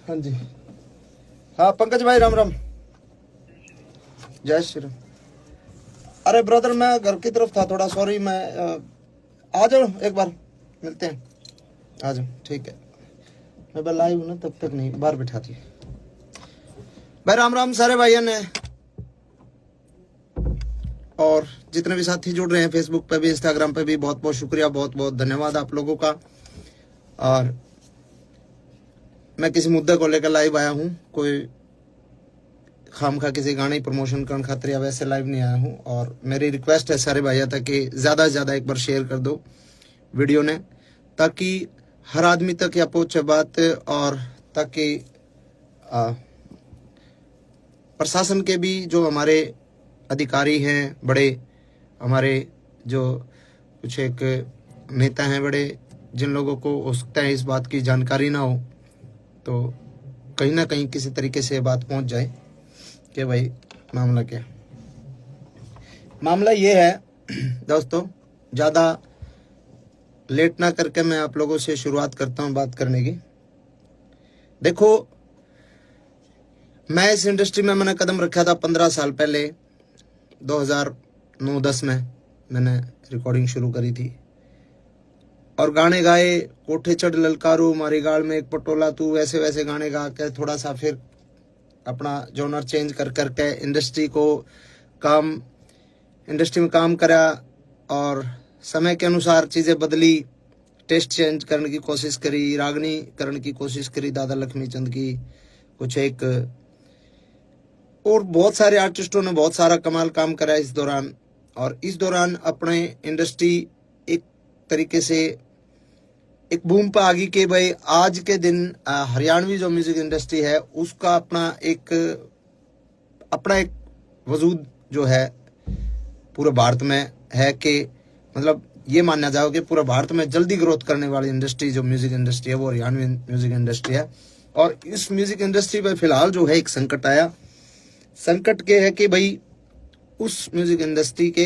हाँ जी। हाँ पंकज भाई, राम राम। जय श्री राम। अरे ब्रदर, मैं घर की तरफ था थोड़ा, सॉरी। मैं आ जाओ, एक बार मिलते हैं। आ जाओ, ठीक है। मैं लाइव हूँ ना, तब तक नहीं, बाहर बिठा दी। भाई राम राम सारे भाइयों ने, और जितने भी साथी जुड़ रहे हैं फेसबुक पे भी, इंस्टाग्राम पे भी, बहुत बहुत शुक्रिया, बहुत बहुत धन्यवाद आप लोगों का। और मैं किसी मुद्दे को लेकर लाइव आया हूँ, कोई खामखा किसी गाने की प्रमोशन करने खातिर या वैसे लाइव नहीं आया हूँ। और मेरी रिक्वेस्ट है सारे भाइयों तक कि ज़्यादा से ज़्यादा एक बार शेयर कर दो वीडियो ने, ताकि हर आदमी तक यह पहुँचे बात, और ताकि प्रशासन के भी जो हमारे अधिकारी हैं, बड़े हमारे जो कुछ एक नेता हैं बड़े, जिन लोगों को हो सकता है इस बात की जानकारी ना हो, तो कहीं ना कहीं किसी तरीके से बात पहुंच जाए कि भाई मामला क्या। मामला ये है दोस्तों, ज़्यादा लेट ना करके मैं आप लोगों से शुरुआत करता हूं बात करने की। देखो, मैं इस इंडस्ट्री में मैंने कदम रखा था 15 साल पहले, 2009-10 में मैंने रिकॉर्डिंग शुरू करी थी, और गाने गाए, कोठे चढ़ ललकारू मारी गाल में एक पटोला तू, वैसे वैसे गाने गा के थोड़ा सा फिर अपना जॉनर चेंज कर करके इंडस्ट्री में काम करा, और समय के अनुसार चीज़ें बदली, टेस्ट चेंज करने की कोशिश करी, रागनी करने की कोशिश करी दादा लक्ष्मी चंद की, कुछ एक, और बहुत सारे आर्टिस्टों ने बहुत सारा कमाल काम करा इस दौरान। और इस दौरान अपने इंडस्ट्री एक तरीके से एक बूम पे आ गई कि भाई आज के दिन हरियाणवी जो म्यूजिक इंडस्ट्री है उसका अपना एक वजूद जो है पूरे भारत में है, कि मतलब ये मानना जाओ कि पूरे भारत में जल्दी ग्रोथ करने वाली इंडस्ट्री जो म्यूजिक इंडस्ट्री है वो हरियाणवी म्यूजिक इंडस्ट्री है। और इस म्यूजिक इंडस्ट्री पर फिलहाल जो है एक संकट आया। संकट के है कि भाई उस म्यूजिक इंडस्ट्री के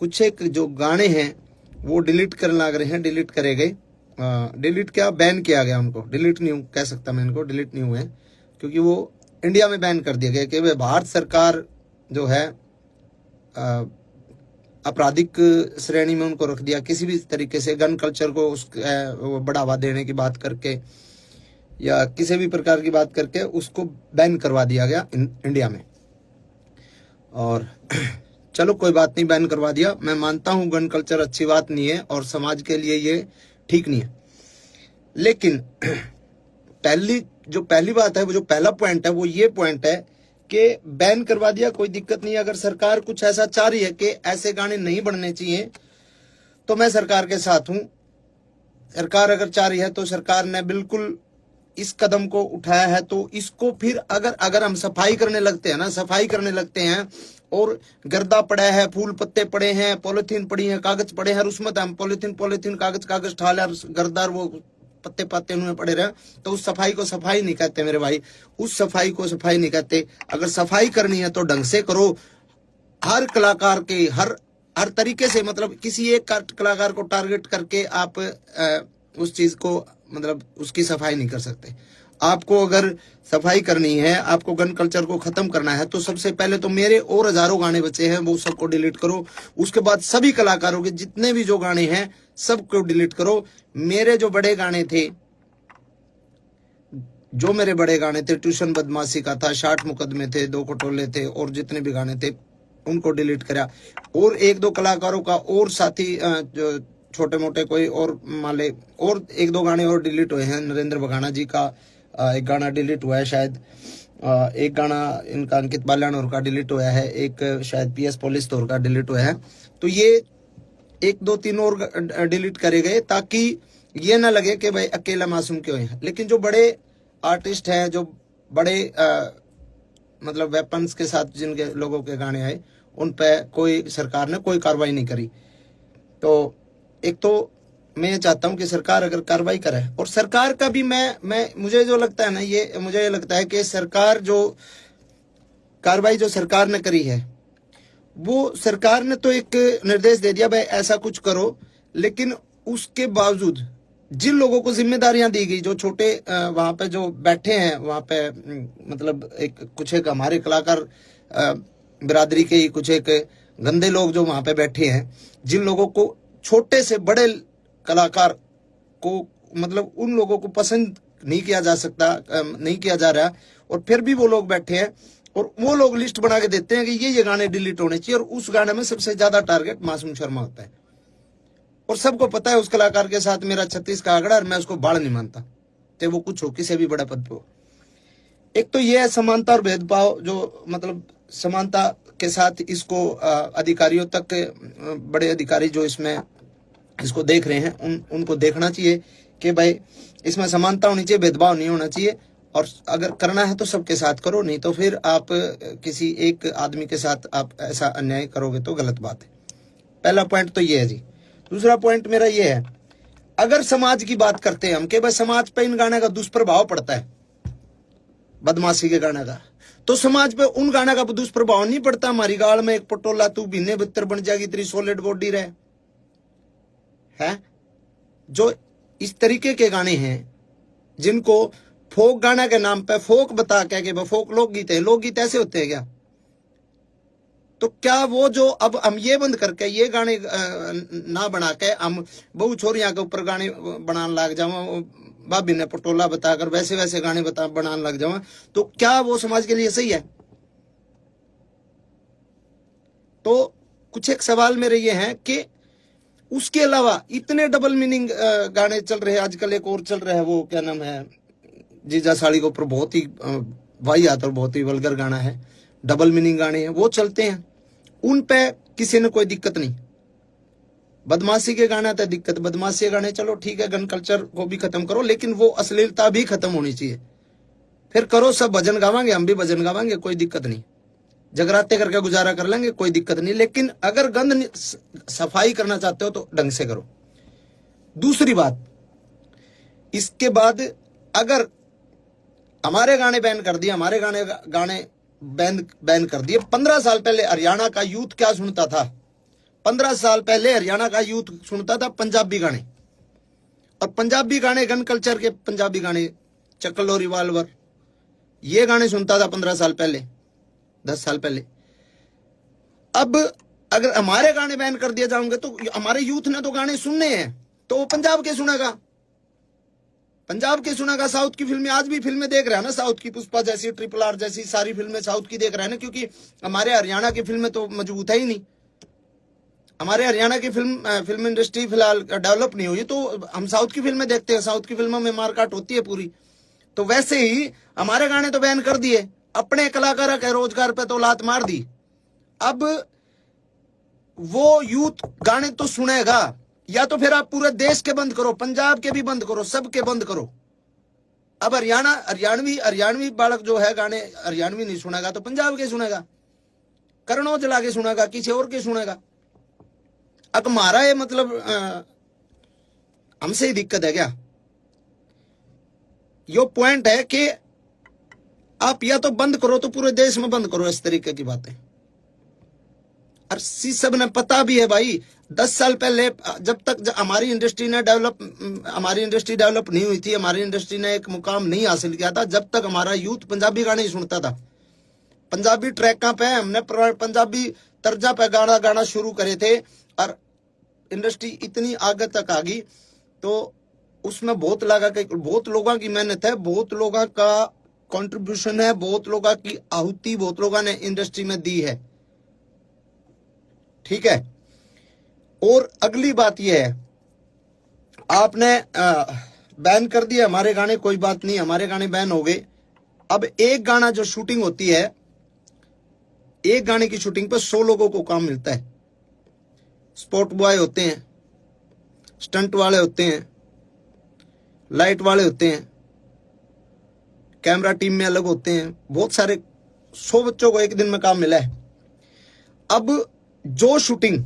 कुछ एक जो गाने हैं वो डिलीट करने लग रहे हैं, डिलीट करे गए, डिलीट क्या, बैन किया गया उनको, डिलीट नहीं कह सकता मैं इनको, डिलीट नहीं हुए, क्योंकि वो इंडिया में बैन कर दिया गया कि भाई भारत सरकार जो है आपराधिक श्रेणी में उनको रख दिया, किसी भी तरीके से गन कल्चर को बढ़ावा देने की बात करके या किसी भी प्रकार की बात करके उसको बैन करवा दिया गया इंडिया में। और चलो कोई बात नहीं, बैन करवा दिया, मैं मानता हूं गन कल्चर अच्छी बात नहीं है और समाज के लिए ये ठीक नहीं है। लेकिन पहली बात है, वो जो पहला पॉइंट है वो ये पॉइंट है कि बैन करवा दिया, कोई दिक्कत नहीं है। अगर सरकार कुछ ऐसा चाह रही है कि ऐसे गाने नहीं बनने चाहिए तो मैं सरकार के साथ हूं। सरकार अगर चाह रही है तो सरकार ने बिल्कुल इस कदम को उठाया है, तो इसको फिर अगर हम सफाई करने लगते हैं और गर्दा पड़ा है, फूल पत्ते पड़े हैं, पॉलिथीन पड़ी है, कागज पड़े हैं, और उसमें हम पॉलिथीन कागज ठाल गर्दार वो पत्ते पत्ते उनमें पड़े रहे, तो उस सफाई को सफाई नहीं कहते मेरे भाई, उस सफाई को सफाई नहीं कहते। अगर सफाई करनी है तो ढंग से करो, हर कलाकार के हर तरीके से, मतलब किसी एक कलाकार को टारगेट करके आप उस चीज को, मतलब उसकी सफाई नहीं कर सकते। आपको अगर सफाई करनी है, आपको गन कल्चर को खत्म करना है, तो सबसे पहले तो मेरे और हजारों गाने बचे हैं वो सबको डिलीट करो। उसके बाद सभी कलाकारों के जितने भी जो गाने हैं सबको डिलीट करो। मेरे जो बड़े गाने थे, ट्यूशन बदमाशी का था, 60 मुकदमे थे, 2 खटोले थे, और जितने भी गाने थे उनको डिलीट करा। और 1-2 कलाकारों का और साथी जो छोटे मोटे कोई और माले, और 1-2 गाने और डिलीट हुए हैं। नरेंद्र बघाना जी का एक गाना डिलीट हुआ है शायद, एक गाना इनका अंकित बाल्यानोर का डिलीट हुआ है, एक शायद PS पुलिस तौर का डिलीट हुआ है। तो ये 1-2-3 और डिलीट करे गए ताकि ये ना लगे कि भाई अकेला मासूम क्यों है। लेकिन जो बड़े आर्टिस्ट हैं, जो बड़े मतलब वेपन्स के साथ जिनके लोगों के गाने आए, उन पे कोई सरकार ने कोई कार्रवाई नहीं करी। तो एक तो मैं चाहता हूं कि सरकार अगर कार्रवाई करे, और सरकार का भी मुझे जो लगता है ना, मुझे ये लगता है कि सरकार जो कार्रवाई जो सरकार ने करी है, वो सरकार ने तो एक निर्देश दे दिया भाई ऐसा कुछ करो, लेकिन उसके बावजूद जिन लोगों को जिम्मेदारियां दी गई, जो छोटे वहां पे जो बैठे हैं वहां पे, मतलब कुछ एक हमारे कलाकार बिरादरी के ही कुछ एक गंदे लोग जो वहां पे बैठे हैं, जिन लोगों को छोटे से बड़े कलाकार को, मतलब उन लोगों को पसंद नहीं किया जा सकता, नहीं किया जा रहा, और फिर भी वो लोग बैठे हैं और वो लोग लिस्ट बना के देते हैं कि ये गाने डिलीट होने चाहिए, और उस गाने में सबसे ज्यादा टारगेट मासूम शर्मा होता है। और सबको पता है उस कलाकार के साथ मेरा 36 का आंकड़ा, और मैं उसको बाढ़ नहीं मानता, चाहे वो कुछ हो, किसी भी बड़े पद पे हो। एक तो ये है समानता और भेदभाव, जो मतलब समानता के साथ इसको अधिकारियों तक, बड़े अधिकारी जो इसमें इसको देख रहे हैं उनको देखना चाहिए कि भाई इसमें समानता होनी चाहिए, भेदभाव नहीं होना चाहिए, और अगर करना है तो सबके साथ करो, नहीं तो फिर आप किसी एक आदमी के साथ आप ऐसा अन्याय करोगे तो गलत बात है। पहला पॉइंट तो ये है जी। दूसरा पॉइंट मेरा ये है, अगर समाज की बात करते हैं हम कि भाई समाज पे इन गाने का दुष्प्रभाव पड़ता है, बदमाशी के गाने का, तो समाज पे उन गाने का दुष्प्रभाव नहीं पड़ता। हमारी गाल में एक पटोला तू बीने बितर बन जाएगी, तेरी सॉलिड बॉडी रहे है। जो इस तरीके के गाने हैं जिनको फोक गाना के नाम पे फोक बता के फोक लोकगीत है, लोकगीत ऐसे होते हैं क्या? तो क्या वो जो अब हम ये बंद करके ये गाने ना बना के हम बहु छोरियां के ऊपर गाने बनाने लग जाओ, भाभी ने पटोला बताकर वैसे वैसे गाने बनाने लग जाओ, तो क्या वो समाज के लिए सही है? तो कुछ एक सवाल मेरे ये हैं कि उसके अलावा इतने डबल मीनिंग गाने चल रहे हैं आजकल। एक और चल रहा है, वो क्या नाम है, जीजा साड़ी के ऊपर बहुत ही वाहियात और बहुत ही वल्गर गाना है, डबल मीनिंग गाने हैं, वो चलते हैं, उन पे किसी ने कोई दिक्कत नहीं। बदमाशी के गाना तो दिक्कत, बदमाशी के गाने चलो ठीक है, गन कल्चर को भी खत्म करो, लेकिन वो अश्लीलता भी खत्म होनी चाहिए। फिर करो, सब भजन गावांगे, हम भी भजन गावांगे, कोई दिक्कत नहीं, जगराते करके गुजारा कर लेंगे, कोई दिक्कत नहीं, लेकिन अगर गंद सफाई करना चाहते हो तो ढंग से करो। दूसरी बात, इसके बाद अगर हमारे गाने बैन कर दिए, हमारे गाने बैन कर दिए, 15 साल पहले हरियाणा का यूथ क्या सुनता था? 15 साल पहले हरियाणा का यूथ सुनता था पंजाबी गाने, और पंजाबी गाने गन कल्चर के पंजाबी गाने, चक्लो रिवाल्वर, ये गाने सुनता था 15 साल पहले, 10 साल पहले। अब अगर हमारे गाने बैन कर दिए जाएंगे तो हमारे यूथ ने तो गाने सुनने हैं, तो वो पंजाब के सुनेगा, पंजाब के सुनेगा। साउथ की फिल्में, आज भी फिल्में देख रहे हैं ना, साउथ की पुष्पा जैसी, ट्रिपल आर जैसी सारी फिल्में साउथ की देख रहे हैं ना, क्योंकि हमारे हरियाणा की फिल्में तो मजबूत है ही नहीं। हमारे हरियाणा की फिल्म इंडस्ट्री फिलहाल डेवलप नहीं हुई, तो हम साउथ की फिल्में देखते हैं, साउथ की फिल्मों में मारकाट होती है पूरी। तो वैसे ही हमारे गाने तो बैन कर दिए, अपने कलाकारों के रोजगार पे तो लात मार दी। अब वो यूथ गाने तो सुनेगा, या तो फिर आप पूरे देश के बंद करो, पंजाब के भी बंद करो, सबके बंद करो। अब हरियाणवी बालक जो है गाने हरियाणवी नहीं सुनेगा तो पंजाब के सुनेगा, करण औजला के सुनेगा, किसी और के सुनेगा। अब हमारा ये मतलब हमसे ही दिक्कत है क्या? यो पॉइंट है कि आप या तो बंद करो तो पूरे देश में बंद करो, इस तरीके की बातें। और सब ने पता भी है भाई, 10 साल पहले जब तक हमारी इंडस्ट्री डेवलप नहीं हुई थी, हमारी इंडस्ट्री ने एक मुकाम नहीं हासिल किया था, जब तक हमारा यूथ पंजाबी गाने ही सुनता था। पंजाबी ट्रैकों पे हमने पंजाबी तर्जा पे गाना शुरू करे थे, और इंडस्ट्री इतनी आगे तक आ गई, तो उसमें बहुत लोगों की मेहनत है, बहुत लोगों का कंट्रीब्यूशन है, बहुत लोगों की आहुति बहुत लोगों ने इंडस्ट्री में दी है, ठीक है। और अगली बात यह है, आपने बैन कर दिया हमारे गाने, कोई बात नहीं, हमारे गाने बैन हो गए। अब एक गाना जो शूटिंग होती है, एक गाने की शूटिंग पर 100 लोगों को काम मिलता है। स्पॉट बॉय होते हैं, स्टंट वाले होते हैं, लाइट वाले होते हैं, कैमरा टीम में अलग होते हैं, बहुत सारे 100 बच्चों को एक दिन में काम मिला है। अब जो शूटिंग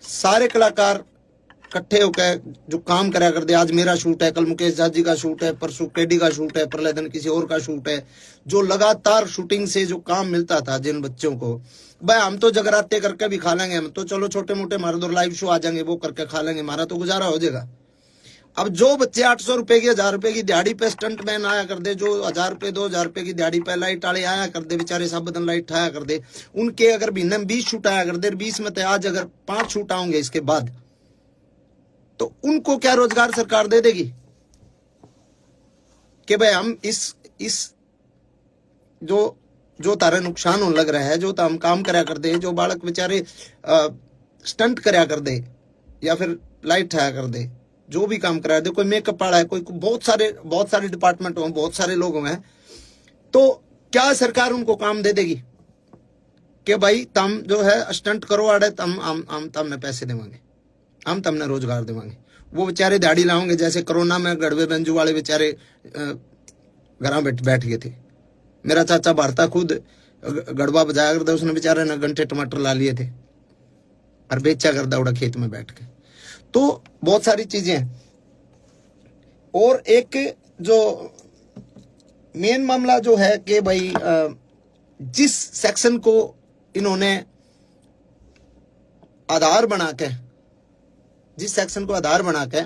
सारे कलाकार इकट्ठे होकर जो काम करा करते, आज मेरा शूट है, कल मुकेश जाजी का शूट है, परसों केडी का शूट है, परले दिन किसी और का शूट है, जो लगातार शूटिंग से जो काम मिलता था जिन बच्चों को, भाई हम तो जगराते करके भी खा लेंगे, हम तो चलो छोटे मोटे हमारे दो लाइव शो आ जाएंगे, वो करके खा लेंगे, हमारा तो गुजारा हो जाएगा। अब जो बच्चे 800 रुपए की 1000 रुपए की दिहाड़ी पे स्टंट मैन आया कर दे, जो 1000 रुपए 2000 रुपए की दिहाड़ी पे लाइट वाले आया कर दे, बेचारे सब बदन लाइट आया कर दे, उनके अगर महीने में 20 शूट आया कर दे, 20 में तो आज अगर 5 शूट आएंगे इसके बाद, तो उनको क्या रोजगार सरकार दे देगी कि भाई हम इस जो तारे नुकसान होने लग रहा है, जो हम काम करया कर दे, जो बालक बेचारे स्टंट करया कर दे या फिर लाइट आया कर दे, जो भी काम करा दे, कोई मेकअप वाला है, कोई बहुत सारे डिपार्टमेंट हो, बहुत सारे लोग हैं, तो क्या सरकार उनको काम दे देगी कि भाई तुम जो है स्टंट करो आड़े, हम तमने पैसे देवांगे, हम तमने रोजगार देवांगे। वो बेचारे दिहाड़ी लाओगे, जैसे कोरोना में गड़वे बंजू वाले बेचारे घर बैठ गए थे। मेरा चाचा भारता खुद गड़वा बजाया करता, उसने बेचारे ने घंटे टमाटर ला लिए थे और बेचा कर दौड़ा खेत में बैठ के। तो बहुत सारी चीजें हैं। और एक जो मेन मामला जो है कि भाई जिस सेक्शन को इन्होंने आधार बना के, जिस सेक्शन को आधार बना के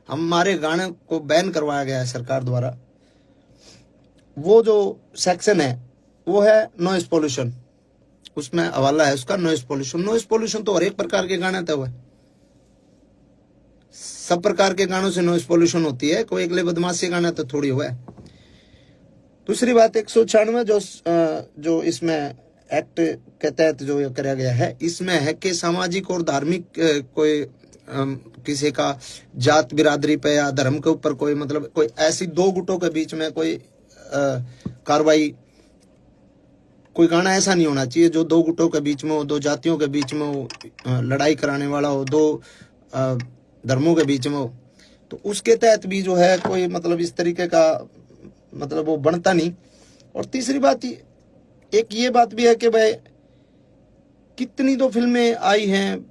हमारे गाने को बैन करवाया गया है सरकार द्वारा, वो जो सेक्शन है वो है नॉइस पोल्यूशन। उसमें हवाला है उसका नॉइस पोल्यूशन। नॉइस पोल्यूशन तो हर एक प्रकार के गाने तो है, सब प्रकार के गानों से नॉइस पोल्यूशन होती है, कोई अगले बदमाशी गाना तो थोड़ी हुआ है। दूसरी बात 196 जो इसमें एक्ट के तहत जो ये कराया गया है, इसमें है कि सामाजिक और धार्मिक कोई किसी का जात बिरादरी पे या धर्म के ऊपर कोई मतलब कोई ऐसी दो गुटों के बीच में कोई कार्रवाई, कोई गाना ऐसा नहीं होना चाहिए जो दो गुटों के बीच में हो, दो जातियों के बीच में हो, लड़ाई कराने वाला हो, दो धर्मों के बीच में हो। तो उसके तहत भी जो है कोई मतलब इस तरीके का मतलब वो बनता नहीं। और तीसरी बात एक ये बात भी है कि भाई कितनी तो फिल्में आई हैं,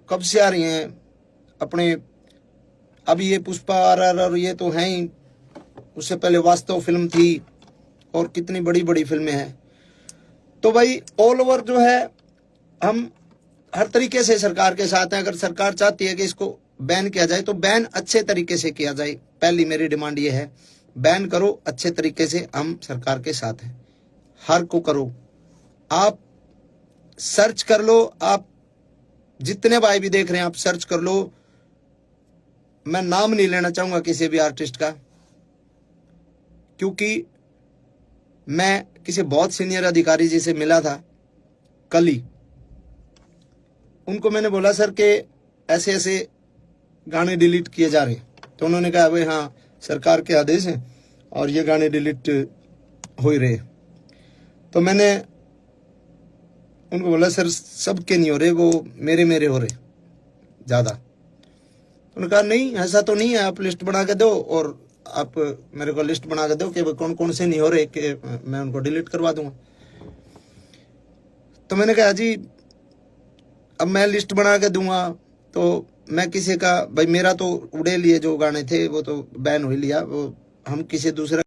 कब से आ रही हैं अपने, अभी ये पुष्पा RRR ये तो है ही, उससे पहले वास्तव फिल्म थी और कितनी बड़ी बड़ी फिल्में हैं। तो भाई ऑल ओवर जो है हम हर तरीके से सरकार के साथ हैं। अगर सरकार चाहती है कि इसको बैन किया जाए तो बैन अच्छे तरीके से किया जाए। पहली मेरी डिमांड ये है, बैन करो अच्छे तरीके से, हम सरकार के साथ हैं। हर को करो, आप सर्च कर लो, आप जितने भाई भी देख रहे हैं आप सर्च कर लो। मैं नाम नहीं लेना चाहूंगा किसी भी आर्टिस्ट का, क्योंकि मैं किसी बहुत सीनियर अधिकारी जी से मिला था कल ही। उनको मैंने बोला सर कि ऐसे ऐसे गाने डिलीट किए जा रहे हैं, तो उन्होंने कहा भाई हाँ सरकार के आदेश हैं और ये गाने डिलीट हो ही रहे। तो मैंने उनको बोला सर सबके नहीं हो रहे, वो मेरे हो रहे ज्यादा। उन्होंने कहा नहीं ऐसा तो नहीं है, आप लिस्ट बना के दो और आप मेरे को लिस्ट बना के दो कि कौन कौन से नहीं हो रहे, कि मैं उनको डिलीट करवा दूंगा। तो मैंने कहा जी अब मैं लिस्ट बना के दूंगा तो मैं किसी का भाई, मेरा तो उड़े लिए जो गाने थे वो तो बैन हो ही लिया, वो हम किसी दूसरे